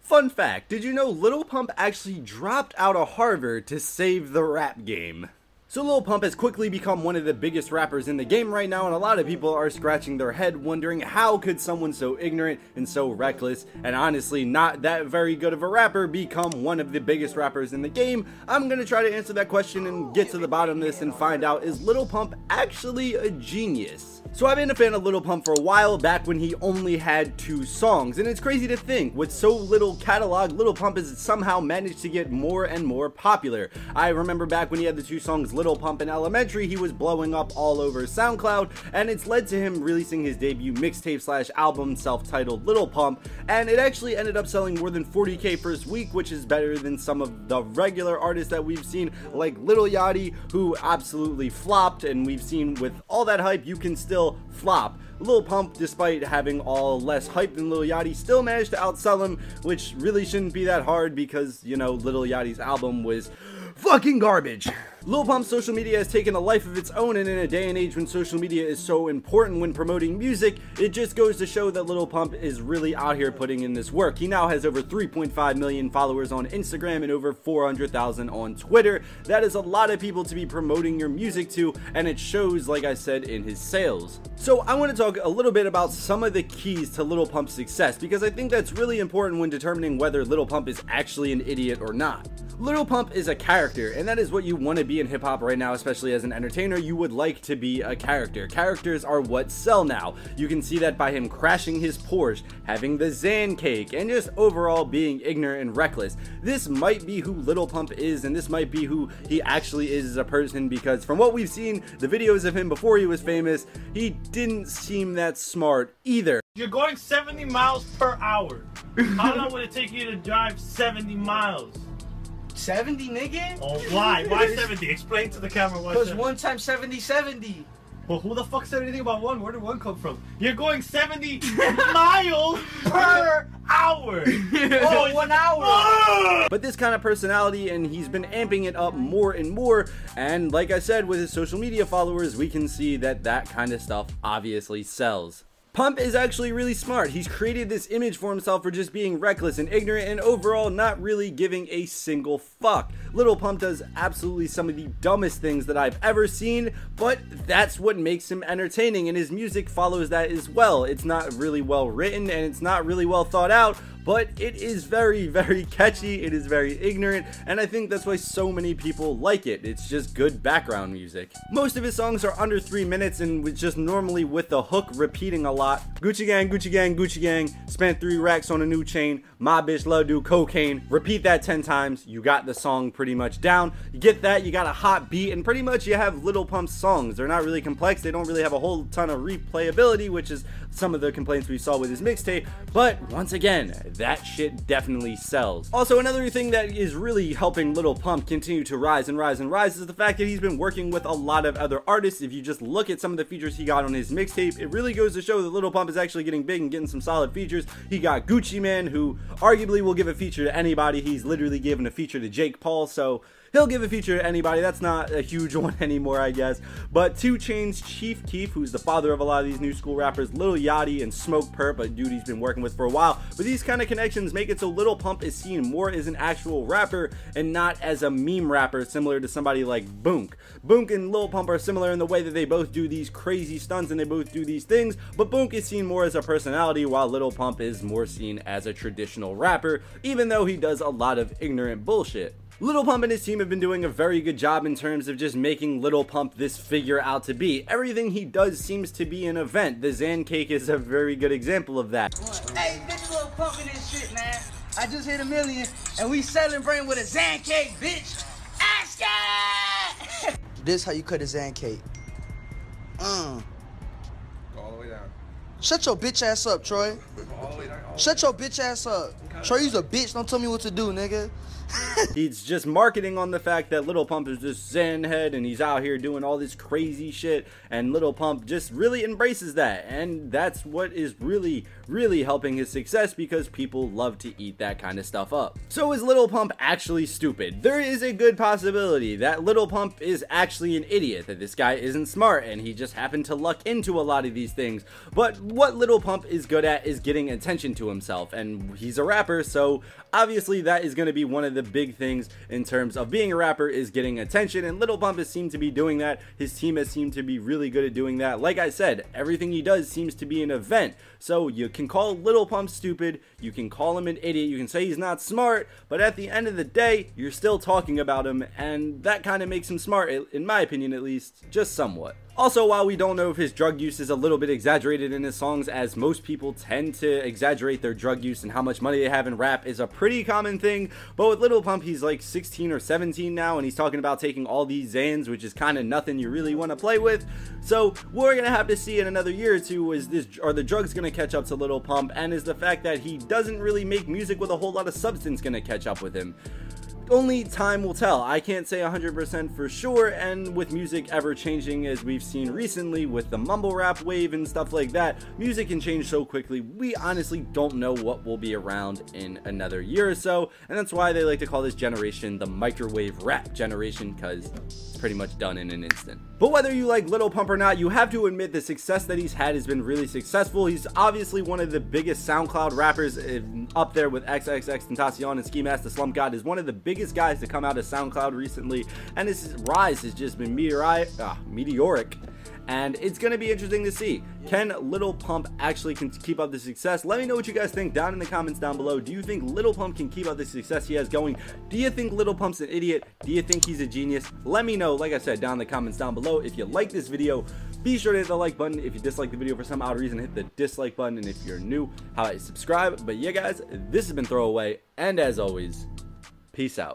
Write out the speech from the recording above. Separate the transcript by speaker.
Speaker 1: Fun fact, did you know Lil Pump actually dropped out of Harvard to save the rap game? So Lil Pump has quickly become one of the biggest rappers in the game right now, and a lot of people are scratching their head wondering how could someone so ignorant and so reckless, and honestly not that very good of a rapper, become one of the biggest rappers in the game. I'm gonna try to answer that question and get to the bottom of this and find out, is Lil Pump actually a genius? So I've been a fan of Lil Pump for a while, back when he only had 2 songs, and it's crazy to think, with so little catalog, Lil Pump has somehow managed to get more and more popular. I remember back when he had the 2 songs Lil Pump in elementary, he was blowing up all over SoundCloud, and it's led to him releasing his debut mixtape slash album self-titled Lil Pump, and it actually ended up selling more than 40K first week, which is better than some of the regular artists that we've seen, like Lil Yachty, who absolutely flopped, and we've seen with all that hype, you can still flop. Lil Pump, despite having all less hype than Lil Yachty, still managed to outsell him, which really shouldn't be that hard because, you know, Lil Yachty's album was fucking garbage. Lil Pump's social media has taken a life of its own, and in a day and age when social media is so important when promoting music, it just goes to show that Lil Pump is really out here putting in this work. He now has over 3.5 million followers on Instagram and over 400,000 on Twitter. That is a lot of people to be promoting your music to, and it shows, like I said, in his sales. So I want to talk a little bit about some of the keys to Lil Pump's success, because I think that's really important when determining whether Lil Pump is actually an idiot or not. Lil Pump is a character, and that is what you want to be in hip-hop right now, especially as an entertainer. You would like to be a character. Characters are what sell now. You can see that by him crashing his Porsche, having the Zan cake, and just overall being ignorant and reckless. This might be who Lil Pump is, and this might be who he actually is as a person, because from what we've seen, the videos of him before he was famous, he didn't seem that smart either.
Speaker 2: You're going 70 miles per hour. How long would it take you to drive 70 miles?
Speaker 3: 70, nigga?
Speaker 2: Oh, why? Why 70? Explain to the camera why.
Speaker 3: Because 1 times 70, 70.
Speaker 2: Well, who the fuck said anything about 1? Where did 1 come from? You're going 70 miles per hour.
Speaker 3: Oh, 1 hour.
Speaker 1: But this kind of personality, and he's been amping it up more and more, and like I said, with his social media followers, we can see that that kind of stuff obviously sells. Pump is actually really smart. He's created this image for himself for just being reckless and ignorant and overall not really giving a single fuck. Lil Pump does absolutely some of the dumbest things that I've ever seen, but that's what makes him entertaining, and his music follows that as well. It's not really well written and it's not really well thought out, but it is very, very catchy, it is very ignorant, and I think that's why so many people like it. It's just good background music. Most of his songs are under 3 minutes and with just normally with the hook repeating a lot. Gucci gang, Gucci gang, Gucci gang, spent 3 racks on a new chain, my bitch love do cocaine. Repeat that 10 times, you got the song pretty much down. You get that, you got a hot beat, and pretty much you have Lil Pump's songs. They're not really complex, they don't really have a whole ton of replayability, which is some of the complaints we saw with his mixtape, but once again, that shit definitely sells. Also, another thing that is really helping Lil Pump continue to rise and rise and rise is the fact that he's been working with a lot of other artists. If you just look at some of the features he got on his mixtape, it really goes to show that Lil Pump is actually getting big and getting some solid features. He got Gucci Mane, who arguably will give a feature to anybody. He's literally given a feature to Jake Paul, so he'll give a feature to anybody. That's not a huge one anymore, I guess. But 2 Chainz, Chief Keef, who's the father of a lot of these new school rappers, Lil Yachty, and Smoke Perp, a dude he's been working with for a while. But these kind of connections make it so Lil Pump is seen more as an actual rapper and not as a meme rapper, similar to somebody like Boonk. Boonk and Lil Pump are similar in the way that they both do these crazy stunts and they both do these things, but Boonk is seen more as a personality while Lil Pump is more seen as a traditional rapper, even though he does a lot of ignorant bullshit. Lil Pump and his team have been doing a very good job in terms of just making Lil Pump this figure out to be. Everything he does seems to be an event. The Zan cake is a very good example of that.
Speaker 3: Hey, bitch, Lil Pump in this shit, man. I just hit 1 million and we celebrating with a Zan cake, bitch. Ask it! This how you cut a Zan cake.
Speaker 4: Go all the way down.
Speaker 3: Shut your bitch ass up, Troy.
Speaker 4: All the way down.
Speaker 3: Shut your bitch ass up. Troy, you's a bitch. Don't tell me what to do, nigga.
Speaker 1: He's just marketing on the fact that Lil Pump is this Zen head and he's out here doing all this crazy shit, and Lil Pump just really embraces that, and that's what is really really helping his success because people love to eat that kind of stuff up. So is Lil Pump actually stupid? There is a good possibility that Lil Pump is actually an idiot, that this guy isn't smart and he just happened to luck into a lot of these things. But what Lil Pump is good at is getting attention to himself, and he's a rapper, so obviously that is going to be one of the big things in terms of being a rapper, is getting attention, and Lil Pump has seemed to be doing that. His team has seemed to be really good at doing that. Like I said, everything he does seems to be an event. So you can call Lil Pump stupid, you can call him an idiot, you can say he's not smart, but at the end of the day, you're still talking about him, and that kind of makes him smart, in my opinion at least, just somewhat. Also, while we don't know if his drug use is a little bit exaggerated in his songs, as most people tend to exaggerate their drug use and how much money they have in rap is a pretty common thing, but with Lil Pump, he's like 16 or 17 now, and he's talking about taking all these Xans, which is kind of nothing you really want to play with. So what we're going to have to see in another year or two is are the drugs going to catch up to Lil Pump, and is the fact that he doesn't really make music with a whole lot of substance going to catch up with him? Only time will tell. I can't say 100% for sure, and with music ever changing as we've seen recently with the mumble rap wave and stuff like that, music can change so quickly, we honestly don't know what will be around in another year or so, and that's why they like to call this generation the microwave rap generation, because it's pretty much done in an instant. But whether you like Lil Pump or not, you have to admit the success that he's had has been really successful. He's obviously one of the biggest SoundCloud rappers, up there with XXXTentacion and Ski Mask the Slump God, is one of the biggest guys to come out of SoundCloud recently, and his rise has just been meteoric, and it's going to be interesting to see. Can Lil Pump actually keep up the success? Let me know what you guys think down in the comments down below. Do you think Lil Pump can keep up the success he has going? Do you think Lil Pump's an idiot? Do you think he's a genius? Let me know, like I said, down in the comments down below. If you like this video, be sure to hit the like button. If you dislike the video for some odd reason, hit the dislike button, and if you're new, how about you subscribe? But yeah guys, this has been Throwaway, and as always, peace out.